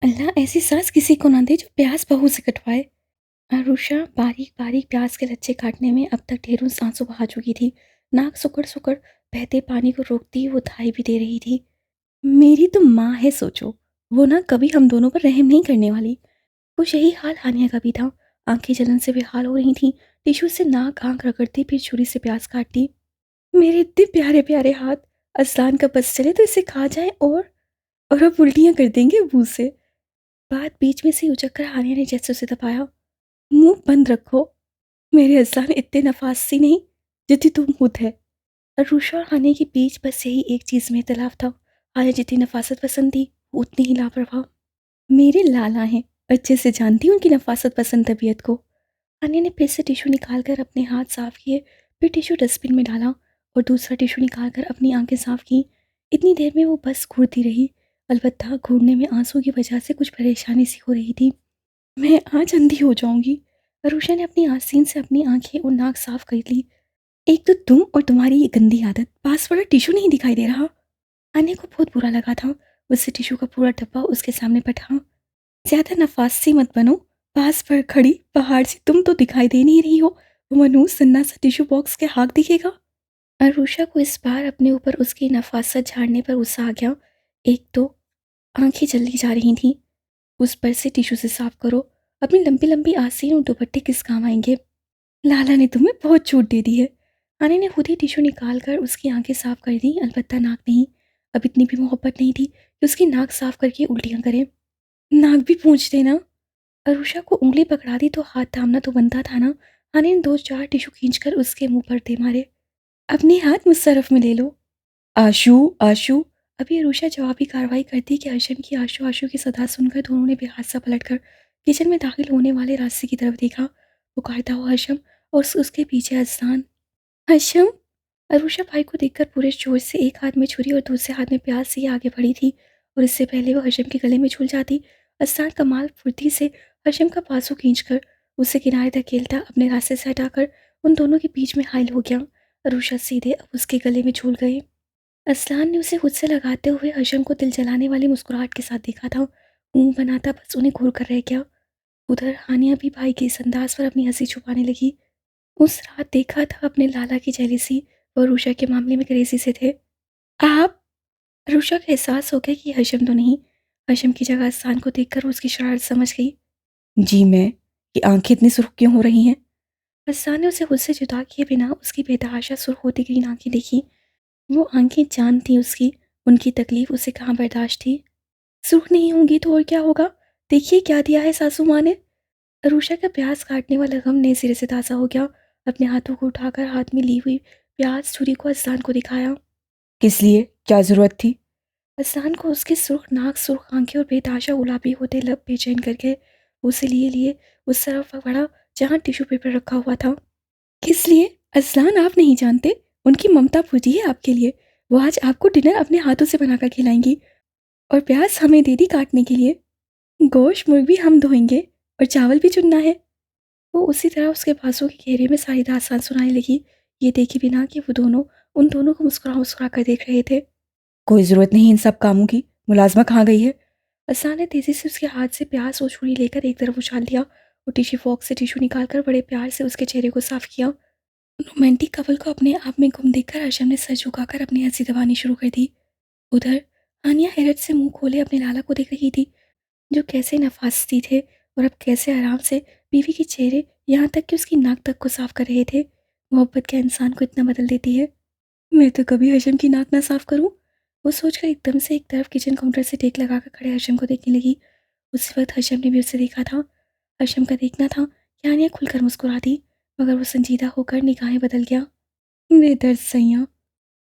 अल्लाह ऐसी सास किसी को ना दे जो प्यास बहू से कटवाए। आरुषा बारीक बारीक प्याज के लच्छे काटने में अब तक ढेरों सांसों बहा चुकी थी। नाक सुकड़ सुकड़ बहते पानी को रोकती वो धाई भी दे रही थी। मेरी तो माँ है सोचो, वो ना कभी हम दोनों पर रहम नहीं करने वाली। कुछ यही हाल हानिया का भी था। आंखें जलन से बेहाल हो रही थीं। टिश्यू से नाक आंख रगड़ती फिर छुरी से प्याज काटती। मेरे इतने प्यारे प्यारे हाथ, अजलान का बस चले तो इसे खा जाए और अब उल्टियां कर देंगे मुंह से। बात बीच में से उचक कर हानिया ने जैसे उसे दबाया। मुंह बंद रखो, मेरे अजलान इतने नफासी नहीं जितनी तुम खुद है। अरुषा और हानिया के बीच बस यही एक चीज में इख्तलाफ था। हानिया जितनी नफासत पसंद थी वो उतनी ही लापरवाह। मेरे लाला हैं, अच्छे से जानती हूँ उनकी नफासत पसंद तबीयत को। हानिया ने फिर से टिश्यू निकालकर अपने हाथ साफ किए, फिर टिश्यू डस्टबिन में डाला और दूसरा टिश्यू निकालकर अपनी आंखें साफ की। इतनी देर में वो बस घूरती रही, अलबत्ता घूरने में आंसू की वजह से कुछ परेशानी सी हो रही थी। मैं आज अंधी हो जाऊंगी। अरुषा ने अपनी आस्तीन से अपनी आंखें और नाक साफ कर ली। एक तो तुम और तुम्हारी ये गंदी आदत, पास वाला टिश्यू नहीं दिखाई दे रहा। आने को बहुत बुरा लगा था। उससे टिश्यू का पूरा डब्बा उसके सामने पटा। ज्यादा नफासी मत बनो, पास पर खड़ी पहाड़ से तुम तो दिखाई दे नहीं रही हो। वो मनूस सन्ना सा टिश्यू बॉक्स के हाथ दिखेगा। अरुषा को इस बार अपने ऊपर उसकी नफासत झाड़ने पर गुस्सा आ गया। एक तो आंखें जल्दी जा रही थीं, उस पर से टिश्यू से साफ करो। अपनी लंबी लंबी आसीन और दुपट्टे किस काम आएंगे। लाला ने तुम्हें बहुत छूट दे दी है। आने ने खुद ही टिश्यू निकाल कर उसकी आंखें साफ कर दी, अलबत्ता नाक नहीं। अब इतनी भी मोहब्बत नहीं थी कि उसकी नाक साफ करके उल्टियां करे। नाक भी पूछ देना। अरुषा को उंगली पकड़ा दी तो हाथ थामना तो बनता था ना। आने ने दो चार टिश्यू खींचकर उसके मुंह पर दे मारे। अपने हाथ मुझ तरफ में ले लो। आशु आशु। अभी अरुषा जवाबी कार्रवाई करती कि हर्षम की आशु आशु की सदा सुनकर दोनों ने बेहासा पलटकर किचन में दाखिल होने वाले रास्ते की तरफ देखा। पुकारता हुआ हर्षम और उसके पीछे अजलान। हर्षम। अरुषा भाई को देखकर पूरे जोश से एक हाथ में छुरी और दूसरे हाथ में प्याज से आगे बढ़ी थी और इससे पहले वो हर्षम के गले में झूल जाती, अजलान कमाल फुर्ती से हर्षम का बाजू खींचकर उसे किनारे धकेलता अपने रास्ते से हटाकर उन दोनों के बीच में हायल हो गया। अरुषा सीधे अब उसके गले में झूल गए। असलान ने उसे खुद से लगाते हुए हशम को दिल जलाने वाली मुस्कुराहट के साथ देखा था। मुंह बनाता बस उन्हें घूर कर रह गया। उधर हानिया भी भाई के इस अंदाज पर अपनी हंसी छुपाने लगी। उस रात देखा था अपने लाला की जेलिसी और रूषा के मामले में क्रेजी से थे। आप। रूषा का एहसास हो गया कि हशम तो नहीं। हशम की जगह असान को देखकर उसकी शरारत समझ गई। जी मैं, कि आंखें इतनी सुर्ख क्यों हो रही हैं। असान ने उसे खुद से जुदा किए बिना उसकी बेतहाशा सुर्ख होती ग्रीन आंखें देखी। वो आंखें जान थी उसकी, उनकी तकलीफ उसे कहाँ बर्दाश्त थी। सुर्ख नहीं होंगी तो और क्या होगा। देखिए क्या दिया है सासू माँ ने। अरुषा का प्याज काटने वाला गम नए सिरे से ताज़ा हो गया। अपने हाथों को उठाकर हाथ में ली हुई प्याज छुरी को अजलान को दिखाया। किस लिए, क्या जरूरत थी। अजलान को उसकी सुर्ख नाक, सुर्ख आंखें और बेताशा गुलाबी होते लब बेचैन करके उसे लिए लिए उस तरफ बढ़ा जहाँ टिश्यू पेपर रखा हुआ था। किस लिए अजलान, आप नहीं जानते। उनकी ममता पूरी है आपके लिए। वो आज आपको डिनर अपने हाथों से बनाकर खिलाएंगी और प्याज हमें दे दी काटने के लिए। गोश्त मुर्गी हम धोएंगे और चावल भी चुनना है। वो उसी तरह उसके बाजू के घेरे में सारी दास्तान सुनाने लगी, ये देखे बिना कि वो दोनों उन दोनों को मुस्कुरा मुस्कुरा कर देख रहे थे। कोई ज़रूरत नहीं इन सब कामों की, मुलाजमा कहाँ गई है। असान ने तेजी से उसके हाथ से प्याज और छुरी लेकर एक तरफ उछाल दिया और टिश्यू फॉक से टिश्यू निकालकर बड़े प्यार से उसके चेहरे को साफ किया। रोमांटिक कपल को अपने आप में गुम देखकर हर्षम ने सर झुकाकर अपनी हंसी दबानी शुरू कर दी। उधर आनिया हैरत से मुंह खोले अपने लाला को देख रही थी, जो कैसे नफासती थे और अब कैसे आराम से बीवी के चेहरे यहाँ तक कि उसकी नाक तक को साफ कर रहे थे। मोहब्बत क्या इंसान को इतना बदल देती है। मैं तो कभी हशम की नाक ना साफ करूं। वो सोचकर एकदम से एक तरफ किचन काउंटर से टेक लगाकर खड़े हशम को देखने लगी। उस वक्त हशम ने भी उसे देखा था। हशम का देखना था कि आनिया खुलकर मुस्कुरा दी, मगर वो संजीदा होकर निगाहें बदल गया। बेदर्द सैया।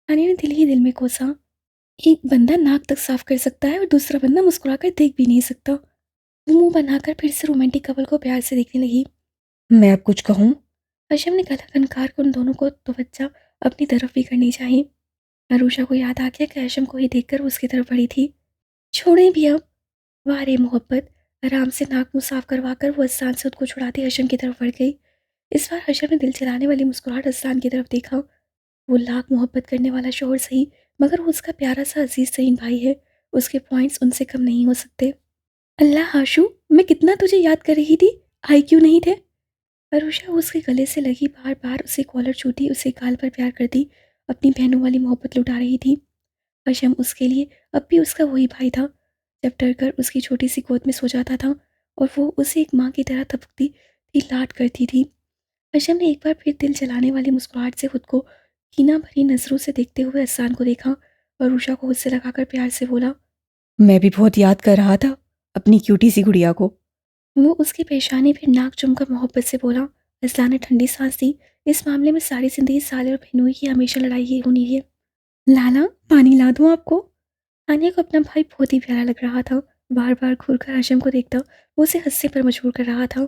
आनिया ने दिल ही दिल में कोसा। एक बंदा नाक तक साफ कर सकता है और दूसरा बंदा मुस्कुराकर देख भी नहीं सकता। वो मुंह बनाकर फिर से रोमांटिक कपल को प्यार से देखने लगी। मैं अब कुछ कहूँ। हशम ने गला खनकार कर उन दोनों को तवज्जो अपनी तरफ भी करनी चाहिए। अरुषा को याद आ गया कि हशम को ही देखकर वो उसकी तरफ बढ़ी थी। छोड़ें भी अब। वाह रे मोहब्बत। आराम से नाक मुंह साफ करवा कर वो अजलान से उसको छुड़ाती हशम की तरफ बढ़ गई। इस बार हशम ने दिल चलाने वाली मुस्कुराहट अजलान की तरफ देखा। वो लाख मोहब्बत करने वाला शोहर सही, मगर वो उसका प्यारा सा अजीज तरीन भाई है। उसके पॉइंट्स उनसे कम नहीं हो सकते। अल्लाह आशु, मैं कितना तुझे याद कर रही थी, आई क्यों नहीं थे? अरुषा उसके गले से लगी बार बार उसे कॉलर छूती, उसे गाल पर प्यार करती, अपनी बहनों वाली मोहब्बत लुटा रही थी। अशम उसके लिए अब भी उसका वही भाई था, जब डर कर उसकी छोटी सी गोद में सो जाता था और वो उसे एक माँ की तरह तपकती थी, लाड करती थी। अशम ने एक बार फिर दिल जलाने वाली मुस्कुराहट से खुद को कीना भरी नजरों से देखते हुए अहसान को देखा और उषा को उससे लगाकर प्यार से बोला। मैं भी बहुत याद कर रहा था अपनी क्यूटी सी गुड़िया को। वो उसकी पेशानी फिर नाक चुमकर मोहब्बत से बोला। असला ने ठंडी सांस दी। इस मामले में सारी जिंदगी साले और बहनोई की हमेशा लड़ाई ही होनी है। लाला, पानी ला दूं आपको? आनिया को अपना भाई बहुत ही प्यारा लग रहा था। बार बार घूर कर आशम को देखता वो उसे हंसने पर मजबूर कर रहा था।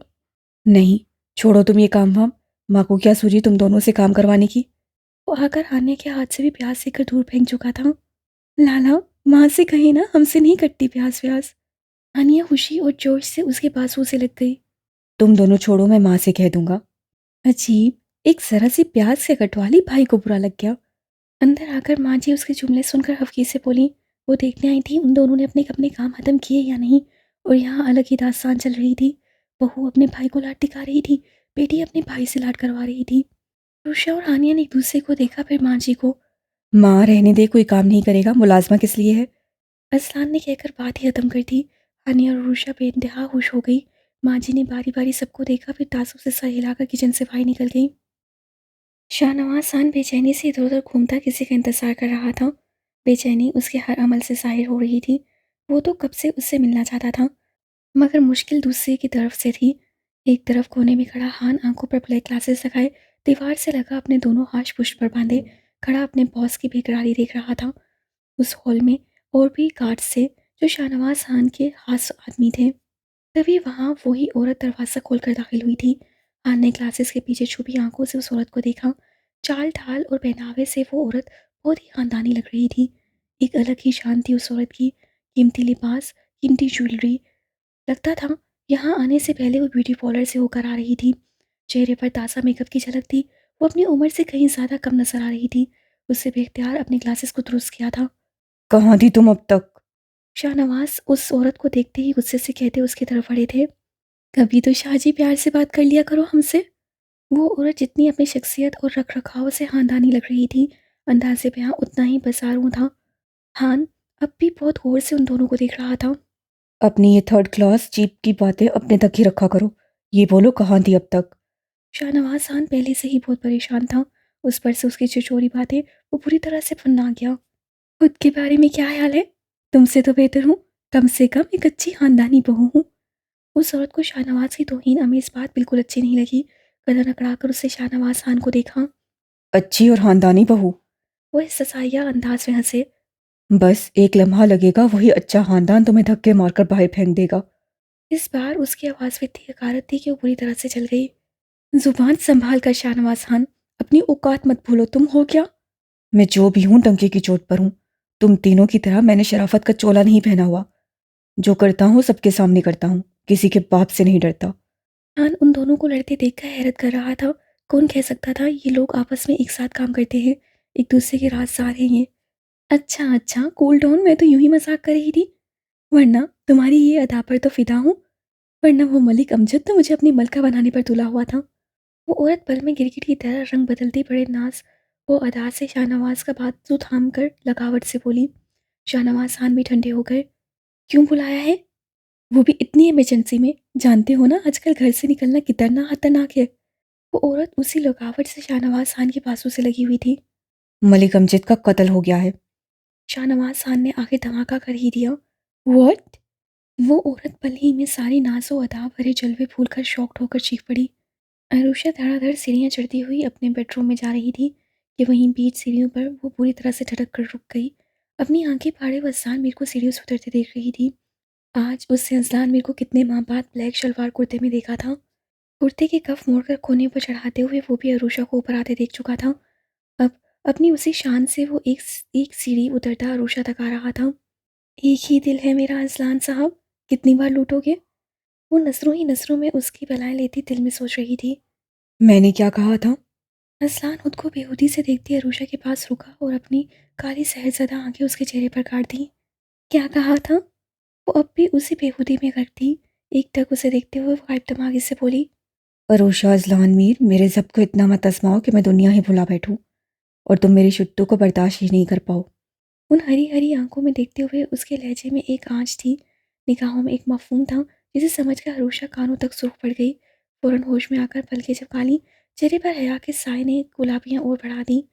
नहीं, छोड़ो तुम ये काम वाम। माँ को क्या सूझी तुम दोनों से काम करवाने की। वो आकर आनिया के हाथ से भी प्यास लेकर दूर फेंक चुका था। लाला, माँ से कहीं ना, हमसे नहीं कटती प्यास व्यास। आनिया खुशी और जोश से उसके बाजू से लग गई। तुम दोनों छोड़ो, मैं माँ से कह दूंगा। अजीब, एक जरा सी प्याज से कटवाली, भाई को बुरा लग गया। अंदर आकर माँ जी उसके जुमले सुनकर हल्की से बोली। वो देखने आई थी उन दोनों ने अपने अपने काम खत्म किए या नहीं, और यहाँ अलग ही दास्तान चल रही थी। बहू अपने भाई को लाड टिका रही थी, बेटी अपने भाई से लाड करवा रही थी। रुषा और आनिया ने एक दूसरे को देखा, फिर माँ जी को। माँ रहने दे, कोई काम नहीं करेगा, मुलाजमा किस लिए है। असलान ने कहकर बात ही खत्म कर दी। आनिया और रुषा बेइंतहा खुश हो गई। माँ जी ने बारी बारी सबको देखा, फिर तासुब से सर हिलाकर किचन से बाहर निकल गई। शाहनवाज खान बेचैनी से इधर उधर घूमता किसी का इंतजार कर रहा था। बेचैनी उसके हर अमल से जाहिर हो रही थी। वो तो कब से उससे मिलना चाहता था, मगर मुश्किल दूसरे की तरफ से थी। एक तरफ कोने में खड़ा हान आंखों पर ब्लैक ग्लासेस लगाए, दीवार से लगा अपने दोनों हाथ पुष्ट पर बांधे, खड़ा अपने बॉस की बेकरारी देख रहा था। उस हॉल में और भी गार्ड्स थे जो शाहनवाज खान के खास आदमी थे। तभी वहां वही औरत दरवाज़ा खोलकर दाखिल हुई थी। हान ने ग्लासेस के पीछे छुपी आंखों से उस औरत को देखा। चाल ढाल और पहनावे से वो औरत बहुत ही खानदानी लग रही थी। एक अलग ही शान थी उस औरत की। कीमती लिबास, कीमती ज्वेलरी। लगता था यहाँ आने से पहले वो ब्यूटी पार्लर से होकर आ रही थी। चेहरे पर ताज़ा मेकअप की झलक थी। वो अपनी उम्र से कहीं ज़्यादा कम नजर आ रही थी। उससे बेख्तियार अपने ग्लासेस को दुरुस्त किया था। कहाँ थी तुम अब तक। शाहनवाज उस औरत को देखते ही गुस्से से कहते उसकी तरफ बढ़े थे। कभी तो शाहजी प्यार से बात कर लिया करो हमसे। वो औरत जितनी अपनी शख्सियत और रख रखाव से खानदानी लग रही थी, अंदाजे बयां उतना ही बसारूं था। हान अब भी बहुत गौर से उन दोनों को देख रहा था। अपनी ये थर्ड क्लास चीप की बातें अपने तक ही रखा करो। ये बोलो, कहाँ थी अब तक। शाहनवाज खान पहले से ही बहुत परेशान था। उस पर से उसकी छिछोरी बातें वो पूरी तरह से फन्ना गया। खुद के बारे में क्या ख्याल है? तुमसे तो बेहतर हूँ, कम से कम एक अच्छी खानदानी बहू हूँ। उस औरत को शाहनवाज की तौहीन अमेज बात बिल्कुल अच्छी नहीं लगी। गर्दन अकड़ाकर उससे शाहनवाज खान को देखा। अच्छी और खानदानी बहू। वो इस ससाइया अंदाज में हंसे। बस एक लम्हा लगेगा, वही अच्छा खानदान तुम्हें धक्के मारकर बाहर फेंक देगा। इस बार उसकी आवाज़ में इतनी हकारत थी कि वो बुरी तरह से चल गई। जुबान संभाल कर शाहनवाज खान, अपनी औकात मत भूलो, तुम हो क्या? मैं जो भी हूँ डंके की चोट पर हूँ। तुम तीनों की तरह मैंने शराफत का चोला नहीं पहना हुआ। जो करता हूँ सबके सामने करता हूँ, किसी के बाप से नहीं डरता। खान उन दोनों को लड़ते देखकर हैरत कर रहा था। कौन कह सकता था ये लोग आपस में एक साथ काम करते हैं, एक दूसरे के राजदार हैं ये। अच्छा अच्छा, कूल डाउन, मैं तो यूं ही मजाक कर रही थी, वरना तुम्हारी ये अदा पर तो फिदा हूँ। वरना वो मलिक अमजद तो मुझे अपनी मलका बनाने पर तुला हुआ था। वो औरत पल में गिरगिट की तरह रंग बदलती पड़े नाज वो अदा से शाहनवाज का बाजू थाम कर लगावट से बोली। शाहनवाज खान भी ठंडे हो गए। क्यों बुलाया है? वो भी इतनी इमरजेंसी में, जानते हो ना आजकल घर से निकलना कितना खतरनाक है। वो औरत उसी लगावट से शाहनवाज खान के बाजू से लगी हुई थी। मलिक अमजद का कत्ल हो गया है। शाहनवाज खान ने आखिर धमाका कर ही दिया। व्हाट? वो औरत पल ही में सारी नाजो अदा भरे जलवे फूल कर शॉक्ड होकर चीख पड़ी। अरुषा धड़ाधड़ सीढ़ियाँ चढ़ती हुई अपने बेडरूम में जा रही थी कि वहीं बीच सीढ़ियों पर वो पूरी तरह से झटक कर रुक गई। अपनी आंखें फाड़े वो अजलान मीर को सीढ़ियों से उतरते देख रही थी। आज उससे अजलान मीर को कितने माह बाद ब्लैक शलवार कुर्ते में देखा था। कुर्ते के कफ मोड़कर कोने पर चढ़ाते हुए वो भी अरुषा को ऊपर आते देख चुका था। अब अपनी उसी शान से वो एक एक सीढ़ी उतरता अरुषा तक आ रहा था। एक ही दिल है मेरा अजलान साहब, कितनी बार लूटोगे? वो नजरों ही नजरों में उसकी बलाएं लेती दिल में सोच रही थी। मैंने क्या कहा था। असलान खुद को बेहूदी से देखती अरूषा के पास रुका और अपनी काली सहरज़दा आंखें उसके चेहरे पर गाड़ दी। क्या कहा था? वो अब भी उसी बेहूदी में गर्क थी। एकटक उसे देखते हुए वो गायब से बोली, अरूषा अज़लान मीर, मेरे ज़ब्त को इतना मत आज़माओ कि मैं दुनिया ही भुला बैठूं और तुम मेरी शुट्टू को बर्दाश्त ही नहीं कर पाओ। उन हरी हरी आंखों में देखते हुए उसके लहजे में एक आंच थी, निगाहों में एक मफहूम था, जिसे समझकर अरूषा कानों तक सुर्ख पड़ गई। फौरन होश में आकर पलकें झपका लीं, चेहरे पर हया के साए ने गुलाबियां और बढ़ा दी।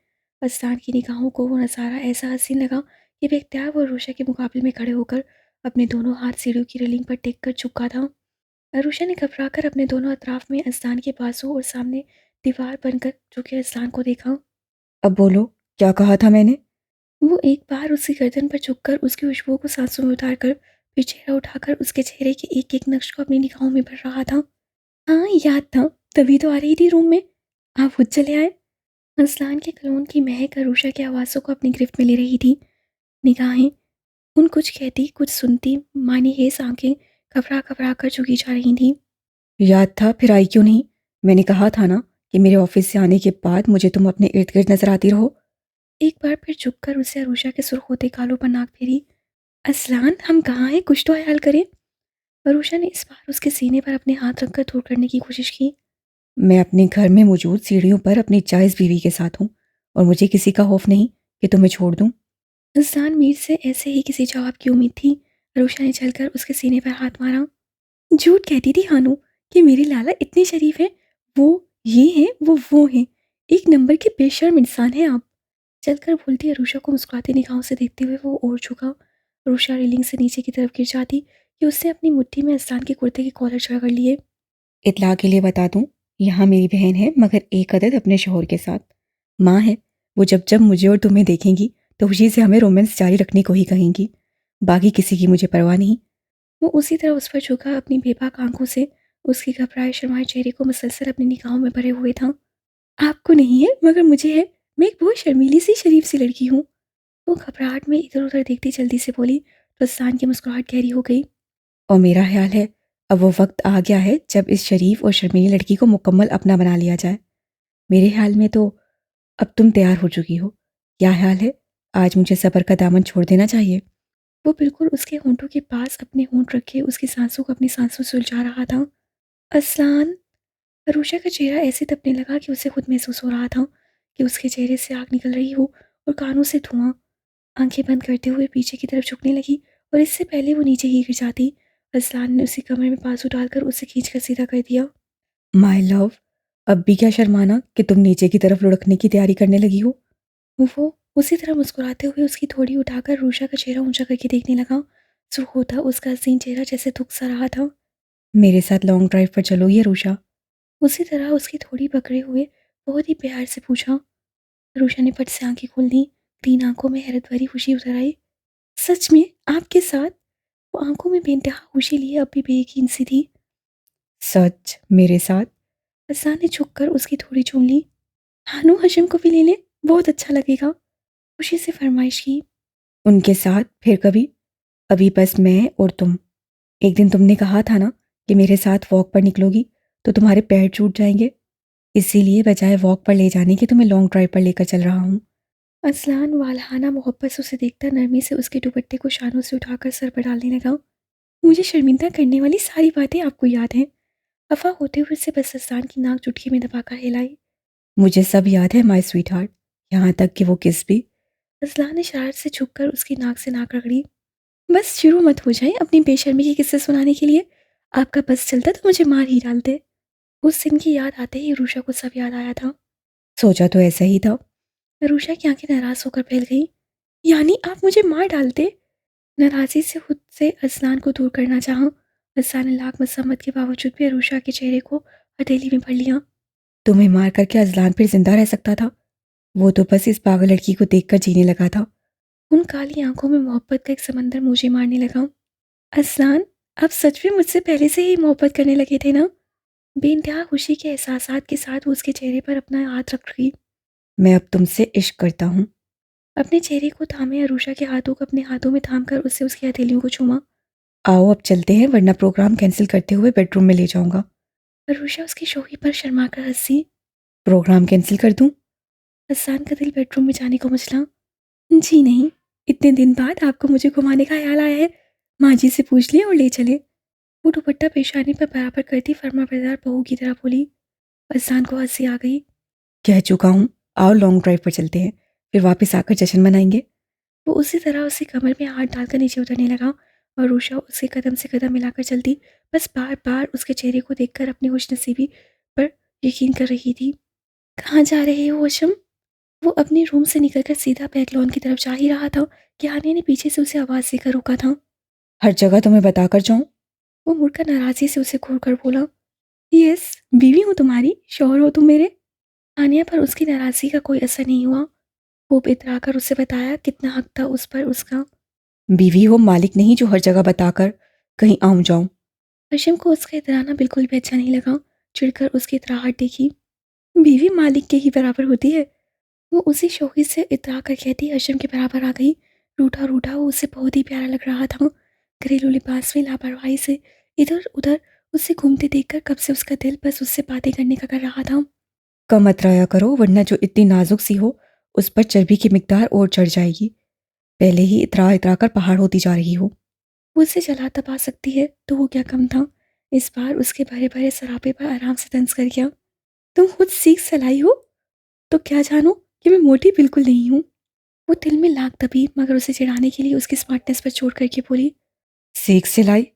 अस्तान की निगाहों को वो नज़ारा ऐसा हसीन लगा कि बेख्तियार वो अरूषा के मुकाबले में खड़े होकर अपने दोनों हाथ सीढ़ियों की रेलिंग पर टेक कर चुका था। अरूषा ने घबराकर अपने दोनों अतराफ में अस्तान के बाजू और सामने दीवार बनकर झुके अस्तान को देखा। अब बोलो, क्या कहा था मैंने? वो एक बार उसकी गर्दन पर झुककर उसकी खुशबू को सांसों में उतारकर फिर चेहरा उठाकर उसके चेहरे के एक एक नक्श को अपनी निगाहों में भर रहा था। हाँ, याद था, तभी तो आ रही थी रूम में। आप खुद चले आए। असलान के कलोन की महक अरूषा की आवाज़ों को अपनी गिरफ्त में ले रही थी। निगाहें उन कुछ कहती कुछ सुनती मानी हेस आंखें घबरा घबरा कर झुकी जा रही थी। याद था, फिर आई क्यों नहीं? मैंने कहा था ना कि मेरे ऑफिस से आने के बाद मुझे तुम अपने इर्द गिर्द नजर आती रहो। एक बार फिर झुककर उसे अरूषा के सुर्ख होते गालों पर नाक फेरी। असलान, हम कहाँ हैं, कुछ तो ख्याल करें। अरूषा ने इस बार उसके सीने पर अपने हाथ रखकर दूर करने की कोशिश की। मैं अपने घर में मौजूद सीढ़ियों पर अपनी जायज़ बीवी के साथ हूँ और मुझे किसी का खौफ नहीं कि तुम्हें छोड़ दूँ। इंसान मीर से ऐसे ही किसी जवाब की उम्मीद थी। अरूषा ने चलकर उसके सीने पर हाथ मारा। झूठ कहती थी हानू कि मेरे लाला इतने शरीफ हैं। वो ये हैं, वो हैं। एक नंबर के बेशर्म इंसान हैं आप। चलकर बोलती अरूषा को मुस्कुराती निगाहों से देखते हुए वो और झुका। अरूषा रेलिंग से नीचे की तरफ गिर जाती कि उसने अपनी मुट्ठी में अस्तान के कुर्ते के कॉलर जकड़ लिए। इतला के लिए बता दूँ, यहाँ मेरी बहन है मगर एक अदद अपने शौहर के साथ। माँ है, वो जब जब मुझे और तुम्हें देखेंगी तो खुशी से हमें रोमांस जारी रखने को ही कहेंगी। बाकी किसी की मुझे परवाह नहीं। वो उसी तरह उस पर झुका, अपनी बेबाक आंखों से उसकी घबराए शर्माए चेहरे को मुसलसल अपनी निगाहों में भरे हुए था। आपको नहीं है मगर मुझे है। मैं एक बहुत शर्मीली सी शरीफ सी लड़की हूँ। वो घबराहट में इधर उधर देखती जल्दी से बोली तो अस्तान की मुस्कुराहट गहरी हो गई। और मेरा ख्याल है अब वो वक्त आ गया है जब इस शरीफ और शर्मीली लड़की को मुकम्मल अपना बना लिया जाए। मेरे ख्याल में तो अब तुम तैयार हो चुकी हो। क्या ख्याल है, आज मुझे सब्र का दामन छोड़ देना चाहिए? वो बिल्कुल उसके होंठों के पास अपने होंठ रखे उसकी सांसों को अपनी सांसों से उलझा रहा था। अस्लान। अरूषा का चेहरा ऐसे दबने लगा कि उसे खुद महसूस हो रहा था कि उसके चेहरे से आग निकल रही हो और कानों से धुआं। आंखें बंद करते हुए पीछे की तरफ झुकने लगी और इससे पहले वो नीचे ही गिर जाती, असलान ने उसी कमर में बाजू डालकर उसे खींचकर सीधा कर दिया। माय लव, अब भी क्या शर्माना कि तुम नीचे की तरफ लुढ़कने की तैयारी करने लगी हो? वो उसी तरह मुस्कुराते हुए उसकी थोड़ी उठाकर रूषा का चेहरा ऊंचा करके देखने लगा। सुख होता उसका हसीन चेहरा जैसे दुख सा रहा था। मेरे साथ लॉन्ग ड्राइव पर चलोगी रूषा? उसी तरह उसकी थोड़ी पकड़े हुए बहुत ही प्यार से पूछा। रूषा ने फट से आंखें खोल दी। तीन आंखों में हैरत भरी खुशी उतर आई। सच में आपके साथ? वो आंखों में बेइंतहा खुशी लिए अब भी बेयकीन सी थी। सच मेरे साथ? हसन ने झुककर उसकी थोड़ी चूम ली। हानू हशम को भी ले ले, बहुत अच्छा लगेगा, खुशी से फरमाइश की। उनके साथ फिर कभी? अभी बस मैं और तुम। एक दिन तुमने कहा था ना कि मेरे साथ वॉक पर निकलोगी तो तुम्हारे पैर छूट जाएंगे, इसीलिए बजाय वॉक पर ले जाने के तुम्हें लॉन्ग ड्राइव पर लेकर चल रहा हूँ। असलान वालहाना मोहब्बत से उसे देखता नरमी से उसके दुपट्टे को शानों से उठाकर सर पर डालने लगा। मुझे शर्मिंदा करने वाली सारी बातें आपको याद हैं। अफा होते हुए उसे बस अस्तान की नाक चुटकी में दबाकर हिलाई। मुझे सब याद है माय स्वीट हार्ट, यहाँ तक कि वो किस भी। असलान ने शरारत से झुककर उसकी नाक से नाक रगड़ी। बस शुरू मत हो जाए अपनी बेशर्मी के किस्से सुनाने के लिए। आपका बस चलता तो मुझे मार ही डालते। उस दिन की याद आते ही रूषा को सब याद आया था। सोचा तो ऐसा ही था। रूषा की आंखें नाराज होकर फैल गईं। यानी आप मुझे मार डालते? नाराजी से खुद से असलान को दूर करना चाहा। असलान ने लाख मसम्मत के बावजूद भी अरूषा के चेहरे को हथेली में भर लिया। तुम्हें मार करके अजलान फिर जिंदा रह सकता था? वो तो बस इस पागल लड़की को देखकर जीने लगा था। उन काली आंखों में मोहब्बत का एक समंदर मुझे मारने लगा। असलान, आप सच में मुझसे पहले से ही मोहब्बत करने लगे थे ना? बेइंतहा खुशी के एहसासात के साथ वो उसके चेहरे पर अपना हाथ रख रही। मैं अब तुमसे इश्क करता हूँ। अपने चेहरे को थामे अरूषा के हाथों को अपने हाथों में थाम कर उससे उसकी हथेलियों को चूमा। आओ अब चलते हैं, वरना प्रोग्राम कैंसिल करते हुए बेडरूम में ले जाऊंगा। अरूषा उसकी शोही पर शर्मा कर हंसी। प्रोग्राम कैंसिल कर दूं? हसान का दिल बेडरूम में जाने को मचला। जी नहीं, इतने दिन बाद आपको मुझे घुमाने का ख्याल आया है। माँ जी से पूछ लिए और ले चले। वो दुपट्टा पेशानी पर बराबर करती फर्माबरदार बहू की तरह बोली। अजदान को हंसी आ गई। कह चुका हूँ, आओ लॉन्ग ड्राइव पर चलते हैं, फिर वापस आकर जश्न मनाएंगे। वो उसी तरह उसके कमर में हाथ डालकर नीचे उतरने लगा और रूशा उसके कदम से कदम मिलाकर चलती, बस बार बार उसके चेहरे को देखकर अपनी खुशनसीबी पर यकीन कर रही थी। कहाँ जा रहे हो अशम? वो अपने रूम से निकलकर सीधा बैकलॉन की तरफ जा ही रहा था कि आने ने पीछे से उसे आवाज़ देकर रोका था। हर जगह तुम्हें बताकर जाऊँ? वो मुड़कर नाराज़ी से उसे घूर कर बोला, यस, बीवी हूँ तुम्हारी, शौहर हो तुम मेरे। आनिया पर उसकी नाराज़गी का कोई असर नहीं हुआ। वो इतराकर उसे बताया कितना हक था उस पर उसका। बीवी हो, मालिक नहीं जो हर जगह बताकर कहीं आऊँ जाऊँ। हशम को उसका इतराना बिल्कुल भी अच्छा नहीं लगा। चिढ़कर उसकी इतराहट देखी। बीवी मालिक के ही बराबर होती है। वो उसी शौकी से इतरा कर कहती हशम के बराबर आ गई। रूठा रूठा वो उसे बहुत ही प्यारा लग रहा था। घरेलू लिबास में लापरवाही से इधर उधर उसे घूमते देखकर कब से उसका दिल बस उससे बातें करने का कर रहा था। कम अतराया करो, वरना जो इतनी नाजुक सी हो उस पर चर्बी की मिकदार और चढ़ जाएगी। पहले ही इतरा इतरा कर पहाड़ होती जा रही हो। वो उसे जला तपा सकती है तो वो क्या कम था। इस बार उसके भरे भरे सरापे पर आराम से तंज कर गया। तुम खुद सीख सलाई हो तो क्या जानो कि मैं मोटी बिल्कुल नहीं हूँ। वो दिल में लाख दबी मगर उसे चिढ़ाने के लिए उसकी स्मार्टनेस पर चोट करके बोली। सीख से लाई?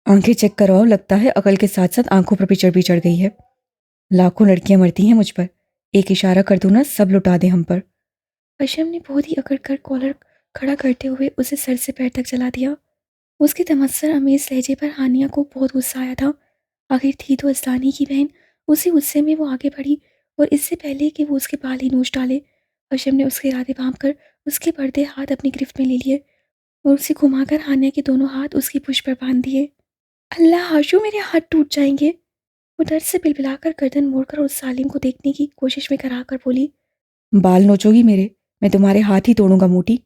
आंखें चेक करवाओ, लगता है अकल के साथ साथ आंखों पर भी चर्बी चढ़ गई है। लाखों लड़कियां मरती हैं मुझ पर, एक इशारा कर दूं ना सब लुटा दे हम पर। अशम ने बहुत ही अकड़ कर कॉलर खड़ा करते हुए उसे सर से पैर तक जला दिया। उसके तमस्सर अमेज लहजे पर हानिया को बहुत गुस्सा आया था। आखिर थी तो अस्तानी की बहन। उसी गुस्से में वो आगे बढ़ी और इससे पहले कि वो उसके बाल ही नोच डाले, अशम ने उसके इरादे भांप कर उसके पर्दे हाथ अपनी गिरफ्त में ले लिए और उसे घुमाकर हानिया के दोनों हाथ उसकी पुश पर बांध दिए। अल्लाह हाशू, मेरे हाथ टूट जाएंगे। वो दर्द से बिलबिलाकर गर्दन मोड़कर उस सालिम को देखने की कोशिश में कराकर बोली। बाल नोचोगी मेरे? मैं तुम्हारे हाथ ही तोड़ूंगा मोटी।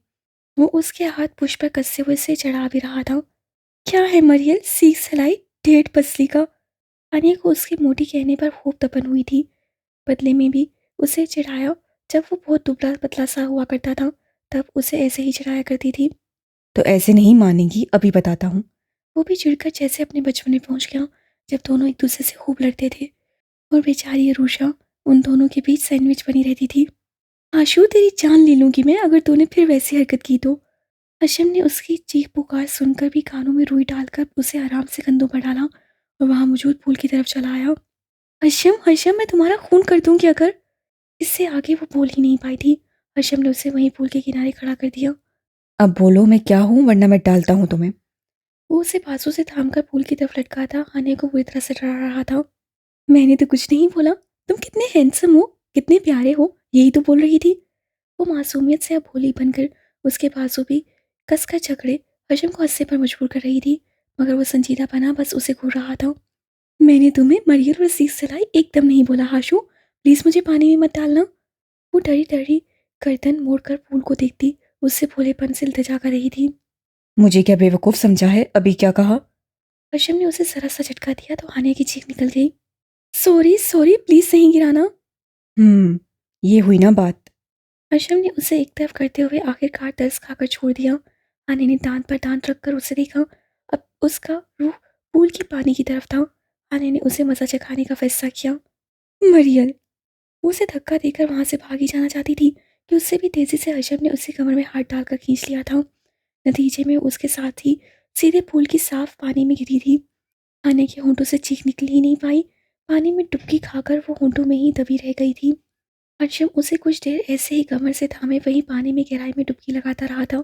वो उसके हाथ पुश पर कस्से हुए से चढ़ा भी रहा था। क्या है मरियल, सीख सलाई, ढेठ पसली का। अनिया को उसके मोटी कहने पर खूब तपन हुई थी। बदले में भी उसे चिढ़ाया। जब वो बहुत दुबला पतला सा हुआ करता था तब उसे ऐसे ही चिढ़ाया करती थी। तो ऐसे नहीं मानेगी, अभी बताता हूँ। वो भी चिढ़कर जैसे अपने बचपन में पहुंच गया जब दोनों एक दूसरे से खूब लड़ते थे और बेचारी अरूषा उन दोनों के बीच सैंडविच बनी रहती थी। आशू, तेरी जान ले लूंगी मैं अगर तूने फिर वैसी हरकत की तो। हशम ने उसकी चीख पुकार सुनकर भी कानों में रुई डालकर उसे आराम से कंधों पर डाला और वहां मौजूद पुल की तरफ चला आया। हशम, हशम, मैं तुम्हारा खून कर दूंगी अगर। इससे आगे वो बोल ही नहीं पाई थी। हशम ने उसे वहीं पुल के किनारे खड़ा कर दिया। अब बोलो मैं क्या हूँ, वरना मैं डालता हूँ तुम्हें। वो उसे बाजू से थामकर पुल की तरफ लटका था। हाने को बुरी तरह से डरा रहा था। मैंने तो कुछ नहीं बोला। तुम कितने हैंडसम हो, कितने प्यारे हो, यही तो बोल रही थी। वो मासूमियत से अब भोली बनकर उसके बाजू भी कसकर झगड़े हशम को हंसने पर मजबूर कर रही थी मगर वो संजीदा बना बस उसे घूर रहा था। मैंने तुम्हें मरियल और सीख सलाई एकदम नहीं बोला हाशू, प्लीज मुझे पानी में मत डालना। वो डरी डरी गर्दन मोड़कर फूल को देखती उससे भोलेपन से इल्तिजा कर रही थी। मुझे क्या बेवकूफ़ समझा है? अभी क्या कहा? हशम ने उसे जरा सा झटका दिया तो हानिया की चीख निकल गई। सॉरी सॉरी, प्लीज नहीं गिराना। ये हुई ना बात। हशम ने उसे एक तरफ करते हुए आखिरकार तरस खाकर छोड़ दिया। हानि ने दांत पर दांत रखकर उसे देखा। अब उसका रूह पूल के पानी की तरफ था। हानि ने उसे मजा चखाने का फैसला किया। मरियल, वो उसे धक्का देकर वहां से भागी जाना चाहती थी कि उससे भी तेजी से हशम ने उसके कमर में हाथ डालकर खींच लिया था। नतीजे में उसके साथ ही सीधे पूल की साफ पानी में गिरी थी। हानि के होंठों से चीख निकल ही नहीं पाई। पानी में डुबकी खाकर वो होंठों में ही दबी रह गई थी। अर्शम उसे कुछ देर ऐसे ही कमर से थामे वहीं पानी में गहराई में डुबकी लगाता रहा था।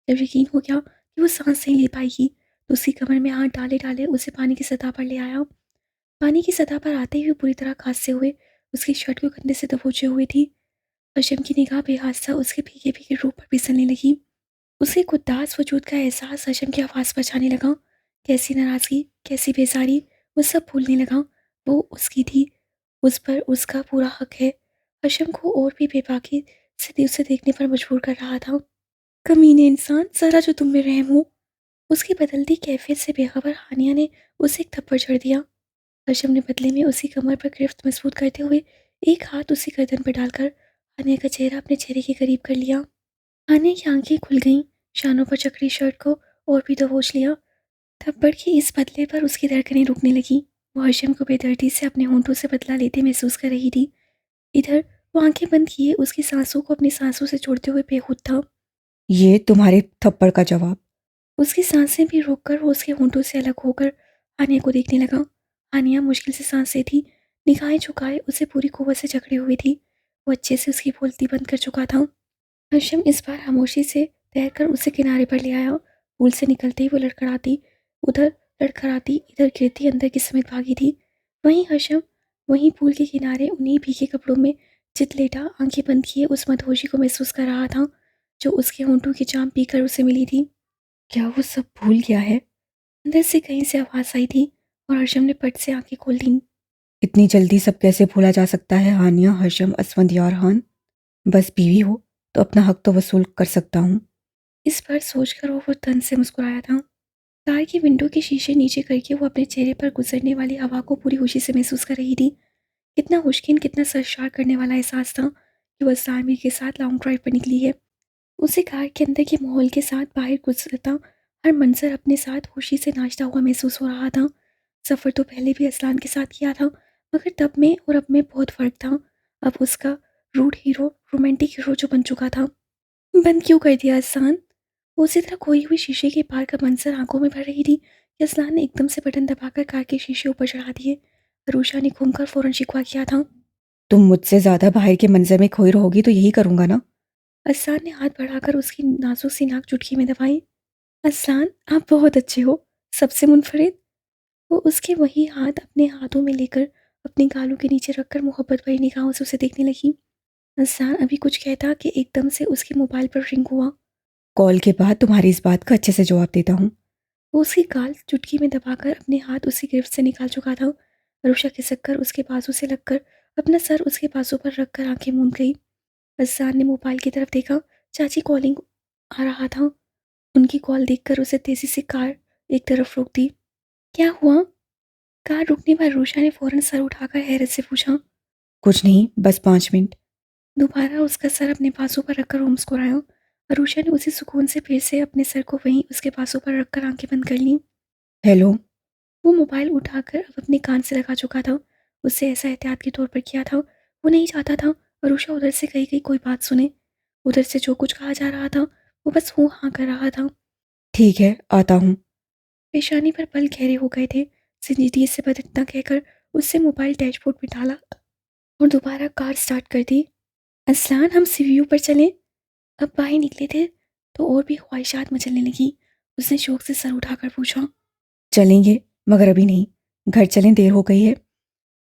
जब यकीन हो गया कि वो सांस नहीं ले पाएगी तो उसकी कमर में हाथ डाले डाले उसे पानी की सतह पर ले आया। पानी की सतह पर आते ही वो पूरी तरह खांसते हुए उसकी शर्ट को कंधे से दबोचे हुए थी। अर्शम की निगाह बेहासा उसके भीगे भीगे रूप पर फिसलने लगी। उसके खुद्दास वजूद का एहसास अर्शम की आवाज़ पर छाने लगा। कैसी नाराज़गी, कैसी बेजारी, वो सब भूलने लगा। वो उसकी थी, उस पर उसका पूरा हक है। हशम को और भी बेबाकी से उसे देखने पर मजबूर कर रहा था। कमीने इंसान, जरा जो तुम में रहम हो। उसकी बदलती कैफियत से बेखबर हानिया ने उसे एक थप्पड़ जड़ दिया। हशम ने बदले में उसकी कमर पर गिरफ्त मजबूत करते हुए एक हाथ उसी गर्दन पर डालकर हानिया का चेहरा अपने चेहरे के करीब कर लिया। हानिया की आंखें खुल गईं। शानों पर चकरी शर्ट को और भी दबोच लिया। थप्पड़ के इस बदले पर उसकी धड़कनें रुकने लगी। वो हर्षम को बेदर्दी से अपने होंठों से बदला लेते महसूस कर रही थी। इधर वो आंखें बंद किए उसकी सांसों को अपनी सांसों से जोड़ते हुए बेखुद था। ये तुम्हारे थप्पड़ का जवाब। उसकी सांसें भी रोककर वो उसके होंठों से अलग होकर हानिया को देखने लगा। हानिया मुश्किल से सांस थी, निगाहें झुकाए उसे पूरी कुव्वत से जकड़ी हुई थी। वो अच्छे से उसकी बोलती बंद कर चुका था। हर्षम इस बार खामोशी से तैरकर उसे किनारे पर ले आया। पूल से निकलते ही वो लड़खड़ाती उधर, लड़खड़ाती इधर गिरती अंदर की समेत भागी थी। वहीं हर्षम वहीं पूल के किनारे उन्हीं भीगे कपड़ों में चित लेटा आंखें बंद किए उस मदहोशी को महसूस कर रहा था जो उसके होंठों की जाम पीकर उसे मिली थी। क्या वो सब भूल गया है? अंदर से कहीं से आवाज आई थी और हर्षम ने पट से आंखें खोल ली। इतनी जल्दी सब कैसे भूला जा सकता है हानिया, हर्षम, असफंदियार खान? बस बीवी हो तो अपना हक तो वसूल कर सकता हूँ। इस पर सोचकर वो तन से मुस्कुराया था। कार की विंडो के शीशे नीचे करके वो अपने चेहरे पर गुजरने वाली हवा को पूरी खुशी से महसूस कर रही थी। कितना मुश्किल, कितना सरशार करने वाला एहसास था कि वह सानवी के साथ लॉन्ग ड्राइव पर निकली है। उसे कार के अंदर के माहौल के साथ बाहर गुजरता हर मंजर अपने साथ खुशी से नाचता हुआ महसूस हो रहा था। सफ़र तो पहले भी असलान के साथ किया था, मगर तब में और अब में बहुत फ़र्क था। अब उसका रूड हीरो, रोमांटिक हीरो जो बन चुका था। बंद क्यों कर दिया असलान? वो उसी तरह खोई हुई शीशे के पार का मंजर आंखों में भर रही थी कि असलान ने एकदम से बटन दबाकर कार के शीशे ऊपर चढ़ा दिए। अरूषा ने घूमकर फौरन शिकवा किया था। तुम मुझसे ज्यादा बाहर के मंजर में खोई रहोगी तो यही करूंगा ना। असलान ने हाथ बढ़ाकर उसकी नाजुक सी नाक चुटकी में दबाई। असलान, आप बहुत अच्छे हो, सबसे मुनफरिद। वो उसके वही हाथ अपने हाथों में लेकर अपने गालों के नीचे रखकर मोहब्बत भरी निगाहों से उसे देखने लगी। असलान अभी कुछ कहता कि एकदम से उसके मोबाइल पर रिंग हुआ। कॉल के बाद तुम्हारी इस बात का अच्छे से जवाब देता हूँ। वो उसकी गाल चुटकी में दबाकर अपने हाथ उसकी गिरफ्त से निकाल चुका था। अरुषा खिसक कर उसके बाजू से लगकर अपना सर उसके बाजू पर रखकर आंखें मूंद गई। अज़ान ने मोबाइल की तरफ देखा। चाची कॉलिंग आ रहा था। उनकी कॉल देखकर उसे तेजी से कार एक तरफ रोक दी। क्या हुआ? कार रुकने पर अरुषा ने फौरन सर उठाकर हैरत से पूछा। कुछ नहीं, बस 5 मिनट। दोबारा उसका सर अपने बाजू पर रखकर वो मुस्कुराया। अरुषा ने उसी सुकून से फिर से अपने सर को वहीं उसके बाजू पर रखकर आंखें बंद कर लीं। हेलो। वो मोबाइल उठाकर अब अपने कान से लगा चुका था। उससे ऐसा एहतियात के तौर पर किया था। वो नहीं चाहता था अरुषा उधर से कही गई कोई बात सुने। उधर से जो कुछ कहा जा रहा था वो बस हूँ हाँ कर रहा था। ठीक है, आता हूँ। पेशानी पर पल गहरे हो गए थे। संजीदगी से बस इतना कहकर उससे मोबाइल डैशबोर्ड में डाला और दोबारा कार स्टार्ट कर दी। असलान, हम सीवीयू पर चलें? अब बाहर निकले थे तो और भी ख्वाहिशात मचलने लगी। उसने शौक से सर उठाकर पूछा। चलेंगे, मगर अभी नहीं। घर चलें, देर हो गई है।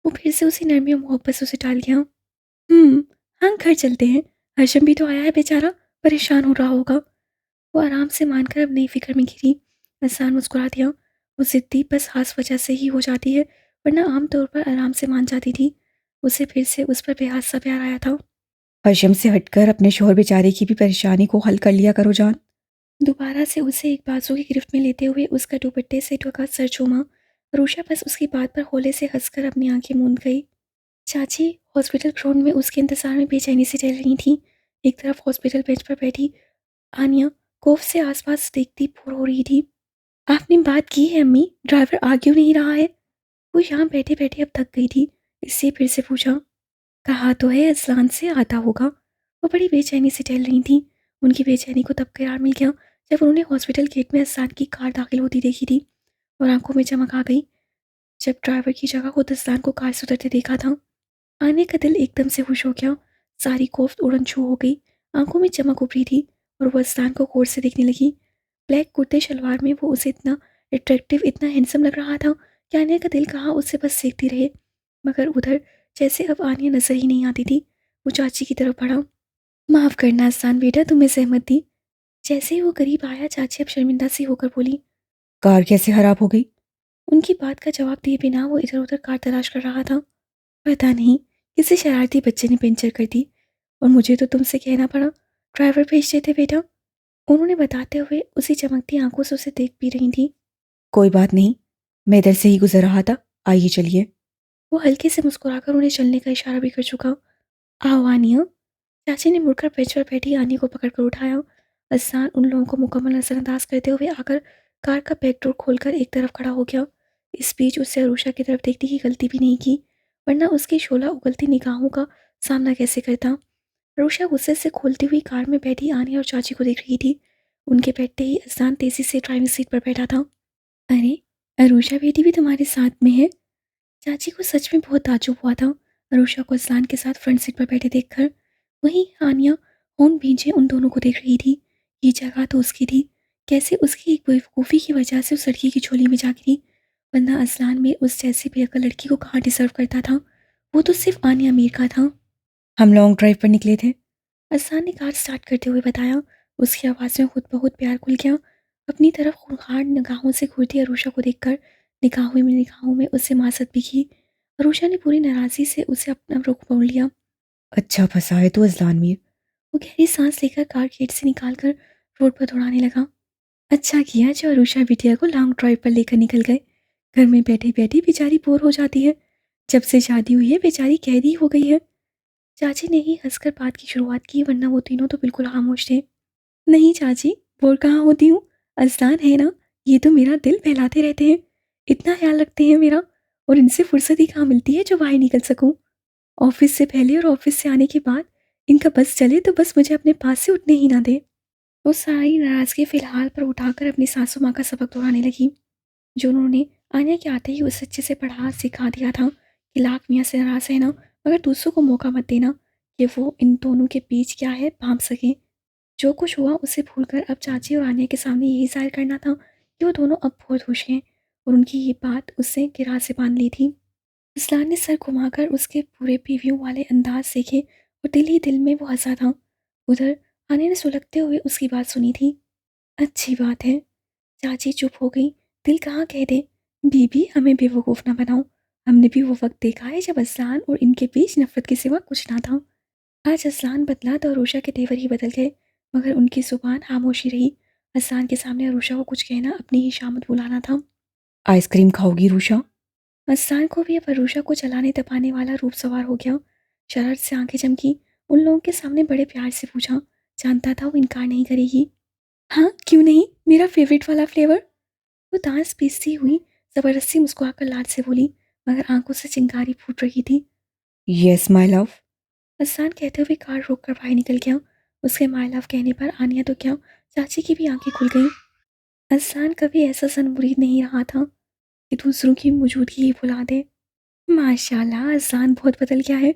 वो फिर से उसी नरमी और मोहब्बत से उसे टाल गया। हाँ, घर चलते हैं। हर्षम भी तो आया है बेचारा, परेशान हो रहा होगा। वो आराम से मानकर अब नई फिक्र में घिरी। इंसान मुस्कुरा दिया। वो जिद्दी बस खास वजह से ही हो जाती है, वरना आमतौर पर आराम से मान जाती थी। उसे फिर से उस पर बेहद सा प्यार आया था। हर्षम से हटकर अपने शोहर बेचारे की भी परेशानी को हल कर लिया करो जान। दोबारा से उसे एक बाजू की गिरफ्त में लेते हुए उसका दुपट्टे से ढका सर चूमा। रूषा बस उसकी बात पर होले से हंसकर अपनी आंखें मूंद गई। चाची हॉस्पिटल ग्राउंड में उसके इंतजार में बेचैनी से चल रही थी। एक तरफ हॉस्पिटल बेंच पर बैठी आनिया कोफ से आसपास देखती बोर हो रही थी। आपने बात की है अम्मी? ड्राइवर आ क्यों नहीं रहा है? वो यहाँ बैठे बैठे अब थक गई थी, इससे फिर से पूछा। कहा तो है असलान से आता होगा। वो बड़ी बेचैनी से टहल रही थी। उनकी बेचैनी को तब करार मिल गया जब उन्होंने हॉस्पिटल गेट में असलान की कार दाखिल होती देखी थी और आंखों में चमक आ गई। जब ड्राइवर की जगह खुद असलान को कार से उतरते देखा था, आने का दिल एकदम से खुश हो गया। सारी कोफ्त उड़न छू हो गई, आंखों में चमक उभरी थी और वो असलान को गौर से देखने लगी। ब्लैक कुर्ते शलवार में वो उसे इतना अट्रैक्टिव, इतना हैंडसम लग रहा था कि आने का दिल कहा उससे बस देखती रहे। मगर उधर जैसे अब आनिया नजर ही नहीं आती थी। वो चाची की तरफ बढ़ा। माफ़ करना आसान बेटा, तुम्हें सहमत दी। जैसे ही वो करीब आया चाची अब शर्मिंदा सी होकर बोली। कार कैसे खराब हो गई? उनकी बात का जवाब दिए बिना वो इधर उधर कार तलाश कर रहा था। पता नहीं, किसी शरारती बच्चे ने पंचर कर दी और मुझे तो तुमसे कहना पड़ा। ड्राइवर भेज देते बेटा, उन्होंने बताते हुए उसी चमकती आंखों से उसे देख भी रही थी। कोई बात नहीं, मैं इधर से ही गुजर रहा था। आइए चलिए। वो हल्के से मुस्कुराकर उन्हें चलने का इशारा भी कर चुका। आओ आनिया। चाची ने मुड़कर बेंच पर बैठी आनी को पकड़कर उठाया। असान उन लोगों को मुकम्मल नजरअंदाज करते हुए आकर कार का बैक डोर खोलकर एक तरफ खड़ा हो गया। इस बीच उससे अरुषा की तरफ देखने की गलती भी नहीं की, वरना उसकी शोला उगलती निगाहों का सामना कैसे करता। अरुषा गुस्से से खोलती हुई कार में बैठी आनिया और चाची को देख रही थी। उनके बैठते ही अजलान तेजी से ड्राइविंग सीट पर बैठा था। अरे, अरुषा बेटी भी तुम्हारे साथ में है? चाची को सच में बहुत ताज्जुब हुआ था अरुषा को अजलान के साथ फ्रंट सीट पर बैठे देखकर। वहीं आनिया होंठ भींचे उन दोनों को देख रही थी। ये जगह तो उसकी थी, कैसे उसकी एक बेवकूफ़ी की वजह से उस लड़की की झोली में जा गिरी, वरना अजलान में उस जैसी बेअकल लड़की को कहाँ डिजर्व करता था। वो तो सिर्फ आनिया मीर का था। हम लॉन्ग ड्राइव पर निकले थे। अजलान ने कार स्टार्ट करते हुए बताया। उसकी आवाज़ में खुद बहुत प्यार खुल गया। अपनी तरफ खूंखार निगाहों से घूरती अरुषा को देखकर निगाहों में उससे मासत भी की। अरुषा ने पूरी नाराज़ी से उसे अपना रुख मोड़ लिया। अच्छा फंसा है तू अजलान मीर। वो गहरी सांस लेकर कार गेट से निकालकर रोड पर दौड़ाने लगा। अच्छा किया जो अरुषा बिटिया को लॉन्ग ड्राइव पर लेकर निकल गए। घर में बैठी बैठी बेचारी बोर हो जाती है। जब से शादी हुई है बेचारी कैदी हो गई है। चाची ने ही हंसकर बात की शुरुआत की, वरना वो तीनों तो बिल्कुल खामोश थे। नहीं चाची, बोर कहाँ होती हूँ। अजलान है ना, ये तो मेरा दिल बहलाते रहते हैं, इतना ख्याल रखते हैं मेरा, और इनसे फुर्सत ही कहाँ मिलती है जो बाहर निकल सकूं। ऑफिस से पहले और ऑफिस से आने के बाद इनका बस चले तो बस मुझे अपने पास से उठने ही ना दे। वो सारी नाराज़गी फिलहाल पर उठाकर अपनी सासू माँ का सबक दोहराने लगी, जो उन्होंने आन्या के आते ही उस अच्छे से पढ़ा सिखा दिया था कि लाख मियाँ से नाराज़ रहना, मगर दूसरों को मौका मत देना कि वो इन दोनों के बीच क्या है भांप सके। जो कुछ हुआ उसे भूलकर अब चाची और आन्या के सामने यही जाहिर करना था कि वो दोनों अब बहुत खुश हैं, और उनकी ये बात उससे गिरा से बांध ली थी। इस्लान ने सर घुमाकर उसके पूरे प्रीव्यू वाले अंदाज देखे और दिल ही दिल में वो हंसा था। उधर आन्या ने सुलगते हुए उसकी बात सुनी थी। अच्छी बात है। चाची चुप हो गई। दिल कहाँ कह दे, बीबी हमें बेवकूफ़ ना बनाओ। हमने भी वो वक्त देखा है जब असलान और इनके बीच नफरत के सिवा कुछ ना था। आज असलान बदला तो अरूषा के तेवर ही बदल गए, मगर उनकी जुबान खामोशी रही। असलान के सामने अरूषा को कुछ कहना अपनी ही शामत बुलाना था। आइसक्रीम खाओगी रूशा? असलान को भी अब अरूषा को चलाने तपाने वाला रूप सवार हो गया। शरारत से आंखें चमकी। उन लोगों के सामने बड़े प्यार से पूछा। जानता था वो इनकार नहीं करेगी। हाँ क्यों नहीं, मेरा फेवरेट वाला फ्लेवर। वो दांत पीसती हुई जबरदस्ती मुस्कुराकर लाड से बोली, मगर आंखों से चिंगारी फूट रही थी। Yes my love. असान कहते हुए कार रोक कर बाहर निकल गया। उसके माय लव कहने पर आनिया तो क्या, चाची की भी आंखें खुल गईं। असान कभी ऐसा सन मुरीद नहीं रहा था कि दूसरों की मौजूदगी ही भुला दे। माशाल्लाह असान बहुत बदल गया है।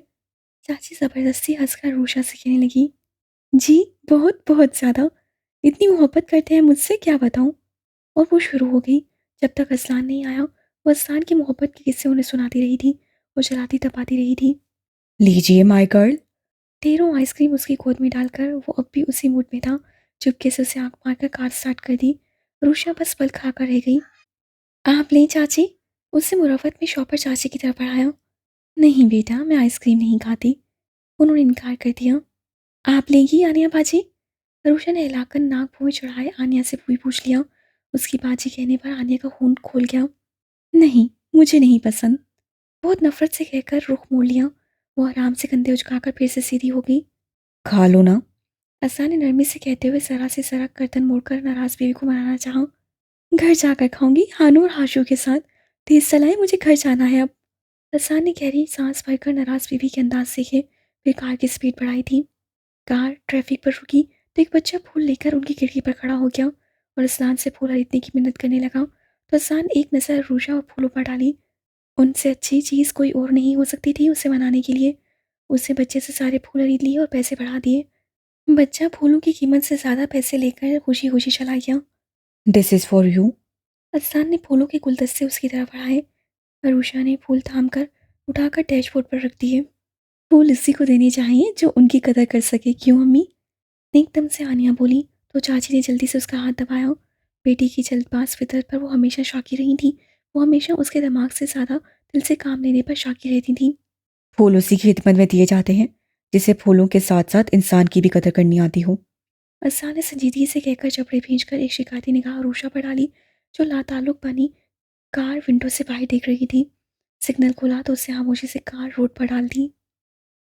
चाची जबरदस्ती हंसकर रूशा से कहने लगी। जी, बहुत बहुत ज़्यादा। इतनी मोहब्बत करते हैं मुझसे क्या बताऊं। और वो शुरू हो गई। जब तक असलान नहीं आया वो असलान की मोहब्बत के किस्से उन्हें सुनाती रही थी और चलाती तपाती रही थी। लीजिए माय गर्ल। ढेरों आइसक्रीम उसकी गोद में डालकर वो अब भी उसी मूड में था। चुपके से उसे आंख मारकर कार स्टार्ट कर दी। रूशा बस पल खाकर रह गई। आप लें चाची, उससे मुरवत में शॉपर चाची की तरफ बढ़ाया। नहीं बेटा, मैं आइसक्रीम नहीं खाती, उन्होंने इनकार कर दिया। आप लेंगी आनिया बाजी? रूशा ने हिलाकर नाक भौं चढ़ाए आनिया से पूछ लिया। उसकी बाजी कहने पर आनिया का खून खोल गया। नहीं, मुझे नहीं पसंद, बहुत नफरत से कहकर रुख मोड़ लिया। वो आराम से कंधे उचकाकर फिर से सीधी हो गई। खा लो ना। असा ने नरमी से कहते हुए जरा से जरा गर्दन मोड़कर नाराज बीवी को मनाना चाहा। घर जाकर खाऊंगी हानू और हाशू के साथ। तेज चलाए, मुझे घर जाना है अब। असा ने गहरी सांस भरकर नाराज बीवी के अंदाज सीखे फिर कार की स्पीड बढ़ाई थी। कार ट्रैफिक पर रुकी तो एक बच्चा फूल लेकर उनकी खिड़की पर खड़ा हो गया और असान से फूल खरीदने की मिन्नत करने लगा। तो असान एक नज़र रूशा और फूलों पर डाली। उनसे अच्छी चीज़ कोई और नहीं हो सकती थी उसे मनाने के लिए। उसने बच्चे से सारे फूल खरीद लिए और पैसे बढ़ा दिए। बच्चा फूलों की कीमत से ज़्यादा पैसे लेकर खुशी खुशी चला गया। This is for you. Adnan ने फूलों के गुलदस्ते उसकी तरफ बढ़ाए। अरूषा ने फूल थामकर उठाकर डैशबोर्ड पर रख दिए। फूल इसी को देने चाहिए जो उनकी कदर कर सके, क्यों अम्मी? एकदम से आनिया बोली तो चाची ने जल्दी से उसका हाथ दबाया। बेटी की जल्दबाज फितरत पर वो हमेशा शाकी रही थी। वो हमेशा उसके दिमाग से ज़्यादा दिल से काम लेने पर शाकी रहती थी। फूल उसी की खिदमत में दिए जाते हैं जिसे फूलों के साथ साथ इंसान की भी कदर करनी आती हो। अरसाल ने संजीदगी से कहकर जबड़े भींचकर एक शिकायती निगाह अरूषा पर डाली, जो लाताल्लुक बनी कार विंडो से बाहर देख रही थी। सिग्नल खुला तो उसने खामोशी से कार रोड पर डाल दी।